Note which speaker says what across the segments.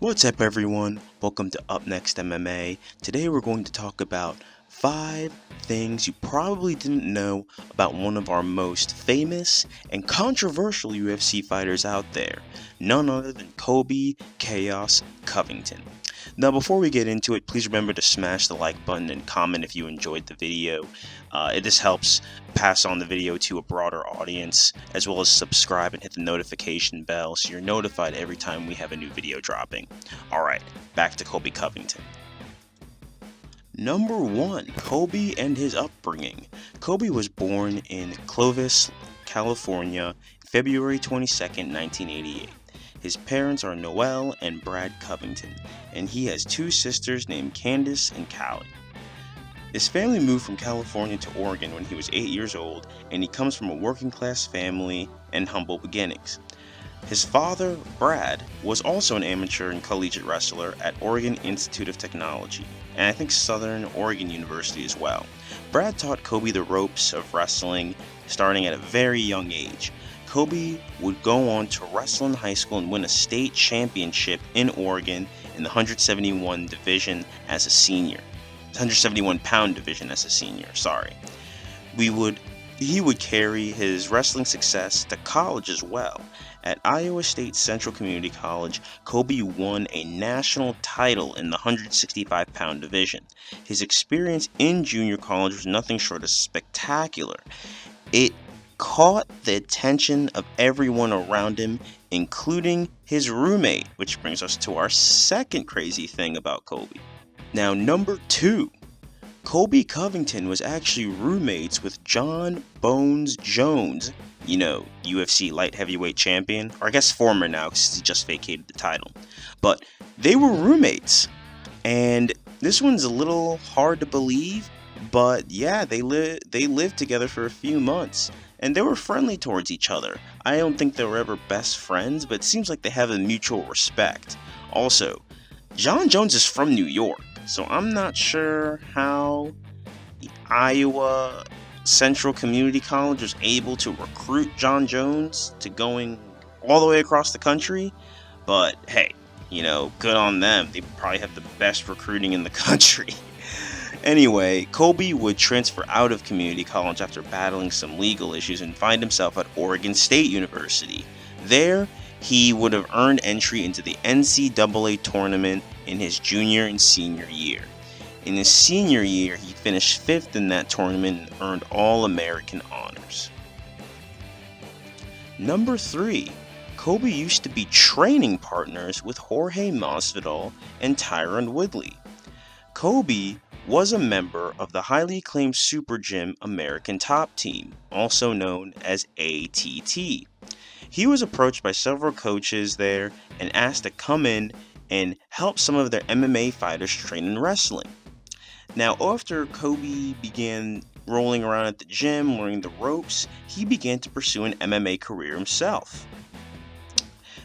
Speaker 1: What's up, everyone? Welcome to UpNext MMA. Today we're going to talk about 5 things you probably didn't know about one of our most famous and controversial UFC fighters out there, none other than Colby Chaos Covington. Now, before we get into it, please remember to smash the like button and comment if you enjoyed the video. This helps pass on the video to a broader audience, as well as subscribe and hit the notification bell so you're notified every time we have a new video dropping. Alright, back to Colby Covington. Number 1, Colby and his upbringing. Colby was born in Clovis, California, February 22nd, 1988. His parents are Noel and Brad Covington, and he has 2 sisters named Candace and Callie. His family moved from California to Oregon when he was 8 years old, and he comes from a working-class family and humble beginnings. His father, Brad, was also an amateur and collegiate wrestler at Oregon Institute of Technology, and I think Southern Oregon University as well. Brad taught Colby the ropes of wrestling starting at a very young age. Colby would go on to wrestle in high school and win a state championship in Oregon in the 171 division as a senior. 171-pound division as a senior, sorry. He would carry his wrestling success to college as well. At Iowa State Central Community College, Colby won a national title in the 165-pound division. His experience in junior college was nothing short of spectacular. It caught the attention of everyone around him, including his roommate, which brings us to our second crazy thing about Colby. Now, number 2, Colby Covington was actually roommates with John Bones Jones, UFC light heavyweight champion, or I guess former now because he just vacated the title. But they were roommates, and this one's a little hard to believe, but yeah, they lived together for a few months, and they were friendly towards each other. I don't think they were ever best friends, but it seems like they have a mutual respect. Also, John Jones is from New York, so I'm not sure how the Iowa Central Community College was able to recruit John Jones to going all the way across the country, but hey, good on them. They probably have the best recruiting in the country. Anyway, Colby would transfer out of community college after battling some legal issues and find himself at Oregon State University. There, he would have earned entry into the NCAA tournament in his junior and senior year. In his senior year, he finished 5th in that tournament and earned All-American honors. Number 3, Colby used to be training partners with Jorge Masvidal and Tyron Woodley. Colby was a member of the highly acclaimed Super Gym American Top Team, also known as ATT. He was approached by several coaches there and asked to come in and help some of their MMA fighters train in wrestling. Now, after Colby began rolling around at the gym, learning the ropes, he began to pursue an MMA career himself.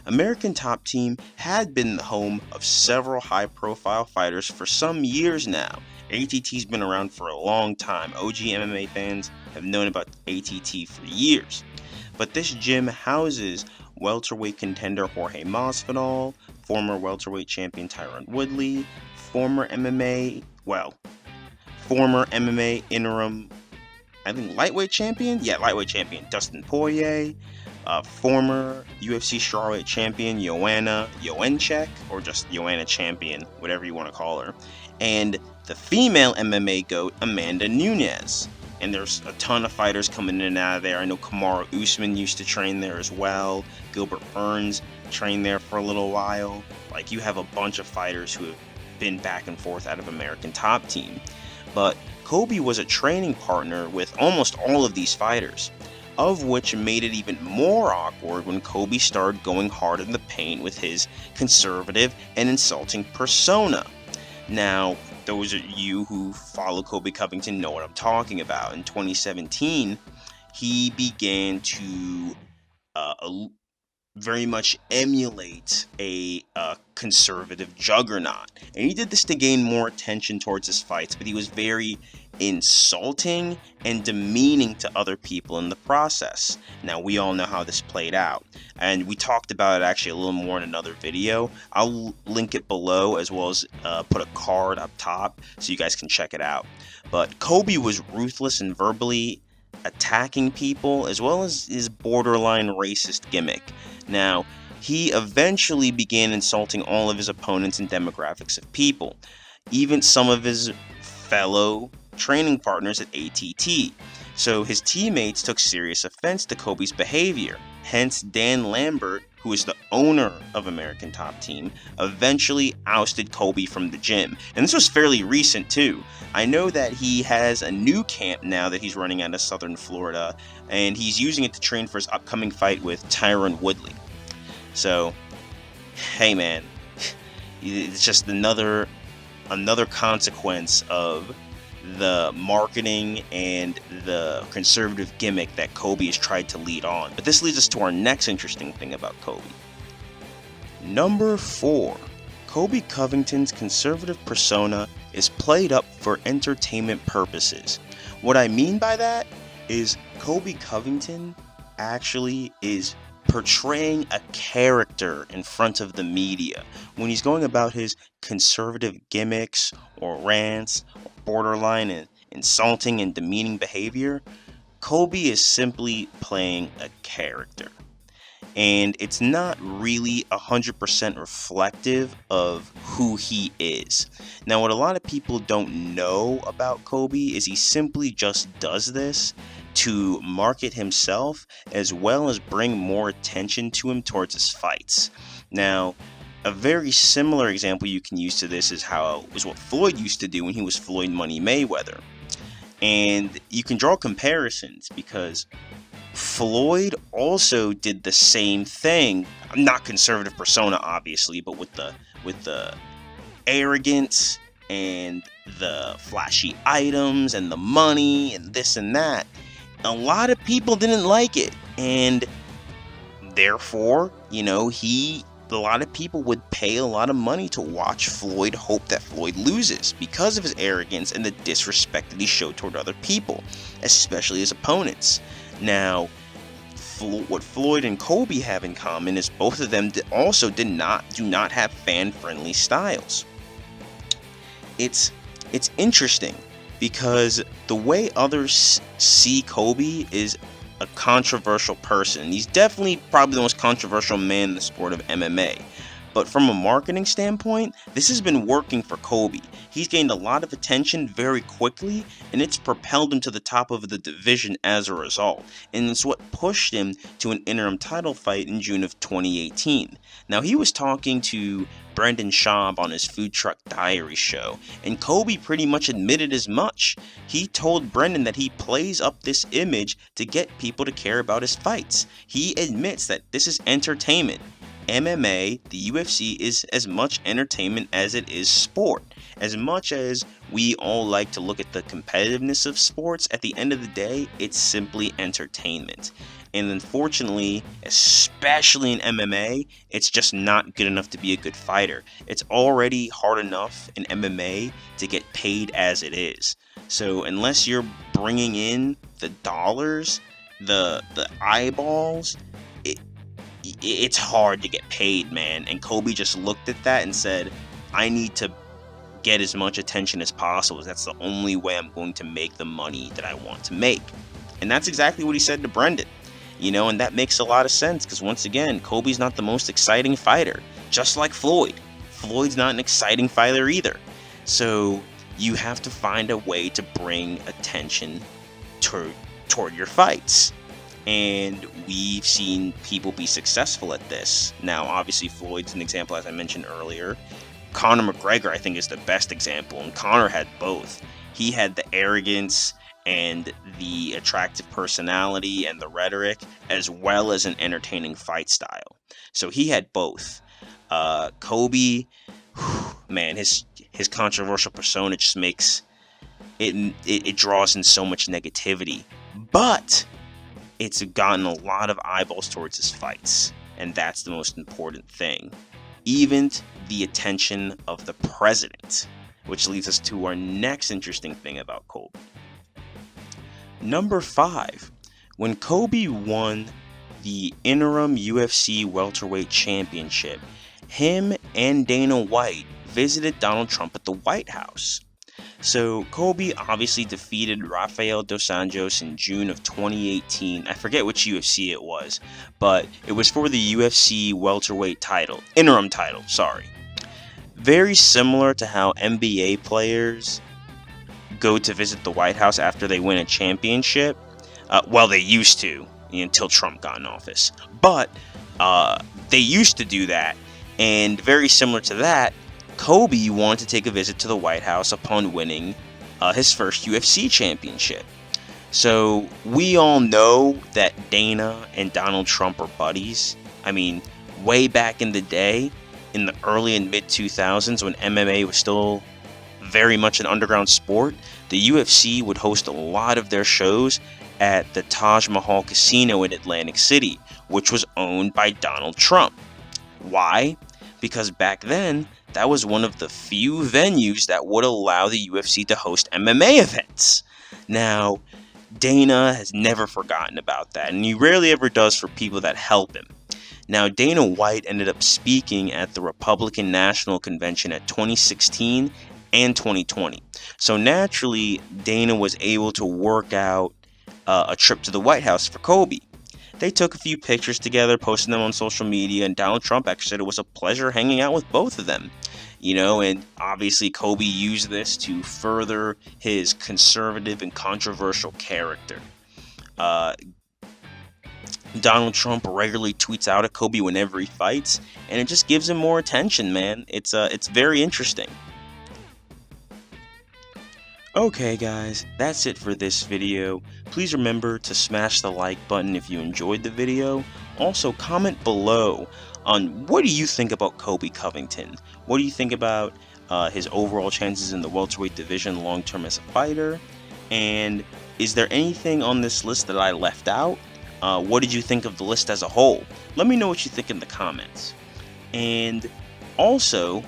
Speaker 1: American Top Team had been the home of several high-profile fighters for some years now. ATT's been around for a long time. OG MMA fans have known about ATT for years. But this gym houses welterweight contender Jorge Masvidal, former welterweight champion Tyron Woodley, former MMA interim, lightweight champion? Yeah, lightweight champion Dustin Poirier, former UFC strawweight champion Joanna Joanchek, or just Joanna Champion, whatever you want to call her, and the female MMA GOAT Amanda Nunes. And there's a ton of fighters coming in and out of there. I know Kamaru Usman used to train there as well. Gilbert Burns trained there for a little while. You have a bunch of fighters who have been back and forth out of American Top Team. But Colby was a training partner with almost all of these fighters, of which made it even more awkward when Colby started going hard in the paint with his conservative and insulting persona. Now, those of you who follow Colby Covington know what I'm talking about. In 2017, he began to very much emulate a conservative juggernaut. And he did this to gain more attention towards his fights, but he was very insulting and demeaning to other people in the process. Now, we all know how this played out, and we talked about it actually a little more in another video. I'll link it below, as well as put a card up top so you guys can check it out. But Colby was ruthless and verbally attacking people, as well as his borderline racist gimmick. Now, he eventually began insulting all of his opponents and demographics of people, even some of his fellow training partners at ATT. So his teammates took serious offense to Colby's behavior. Hence, Dan Lambert, who is the owner of American Top Team, eventually ousted Colby from the gym. And this was fairly recent too. I know that he has a new camp now that he's running out of Southern Florida, and he's using it to train for his upcoming fight with Tyron Woodley. So, hey man, it's just another consequence of the marketing and the conservative gimmick that Colby has tried to lead on. But this leads us to our next interesting thing about Colby. Number 4. Colby Covington's conservative persona is played up for entertainment purposes. What I mean by that is Colby Covington actually is portraying a character in front of the media when he's going about his conservative gimmicks or rants or borderline and insulting and demeaning behavior. Colby is simply playing a character, and it's not really 100% reflective of who he is. Now, what a lot of people don't know about Colby is he simply just does this to market himself, as well as bring more attention to him towards his fights. Now, a very similar example you can use to this is what Floyd used to do when he was Floyd Money Mayweather. And you can draw comparisons because Floyd also did the same thing. Not conservative persona, obviously, but with the arrogance and the flashy items and the money and this and that. A lot of people didn't like it, and therefore, a lot of people would pay a lot of money to watch Floyd, hope that Floyd loses because of his arrogance and the disrespect that he showed toward other people, especially his opponents. Now, what Floyd and Colby have in common is both of them also do not have fan-friendly styles. It's interesting, because the way others see Colby is a controversial person. He's definitely probably the most controversial man in the sport of MMA. But from a marketing standpoint, this has been working for Colby. He's gained a lot of attention very quickly, and it's propelled him to the top of the division as a result. And it's what pushed him to an interim title fight in June of 2018. Now, he was talking to Brendan Schaub on his Food Truck Diary show, and Colby pretty much admitted as much. He told Brendan that he plays up this image to get people to care about his fights. He admits that this is entertainment. MMA, the UFC, is as much entertainment as it is sport. As much as we all like to look at the competitiveness of sports, at the end of the day, it's simply entertainment. And unfortunately, especially in MMA, it's just not good enough to be a good fighter. It's already hard enough in MMA to get paid as it is. So unless you're bringing in the dollars, the eyeballs, it's hard to get paid, man. And Colby just looked at that and said, I need to get as much attention as possible. That's the only way I'm going to make the money that I want to make. And that's exactly what he said to Brendan. And that makes a lot of sense, because once again, Colby's not the most exciting fighter, just like Floyd. Floyd's not an exciting fighter either. So you have to find a way to bring attention toward your fights. And we've seen people be successful at this. Now, obviously, Floyd's an example, as I mentioned earlier. Conor McGregor, I think, is the best example, and Conor had both. He had the arrogance and the attractive personality and the rhetoric, as well as an entertaining fight style. So he had both. Colby, man, his controversial persona just makes it draws in so much negativity. But it's gotten a lot of eyeballs towards his fights, and that's the most important thing. Even the attention of the president, which leads us to our next interesting thing about Colby. Number 5. When Colby won the Interim UFC Welterweight Championship, him and Dana White visited Donald Trump at the White House. So Colby obviously defeated Rafael dos Anjos in June of 2018. I forget which UFC it was, but it was for the UFC welterweight title, interim title, sorry. Very similar to how NBA players go to visit the White House after they win a championship. Well, they used to, until Trump got in office. But they used to do that, and very similar to that, Colby wanted to take a visit to the White House upon winning his first UFC championship. So we all know that Dana and Donald Trump are buddies. I mean, way back in the day, in the early and mid 2000s, when MMA was still very much an underground sport, the UFC would host a lot of their shows at the Taj Mahal Casino in Atlantic City, which was owned by Donald Trump. Why? Because back then, that was one of the few venues that would allow the UFC to host MMA events. Now, Dana has never forgotten about that, and he rarely ever does for people that help him. Now, Dana White ended up speaking at the Republican National Convention at 2016 and 2020. So naturally, Dana was able to work out a trip to the White House for Colby. They took a few pictures together, posted them on social media, and Donald Trump actually said it was a pleasure hanging out with both of them. And obviously Colby used this to further his conservative and controversial character. Donald Trump regularly tweets out at Colby whenever he fights, and it just gives him more attention, man. It's very interesting. Okay guys, that's it for this video. Please remember to smash the like button if you enjoyed the video. Also, comment below on what do you think about Colby Covington? What do you think about his overall chances in the welterweight division long term as a fighter? And is there anything on this list that I left out? What did you think of the list as a whole? Let me know what you think in the comments. And also,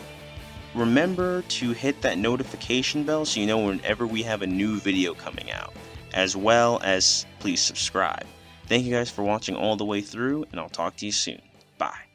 Speaker 1: remember to hit that notification bell so you know whenever we have a new video coming out. As well as please subscribe. Thank you guys for watching all the way through, and I'll talk to you soon. Bye.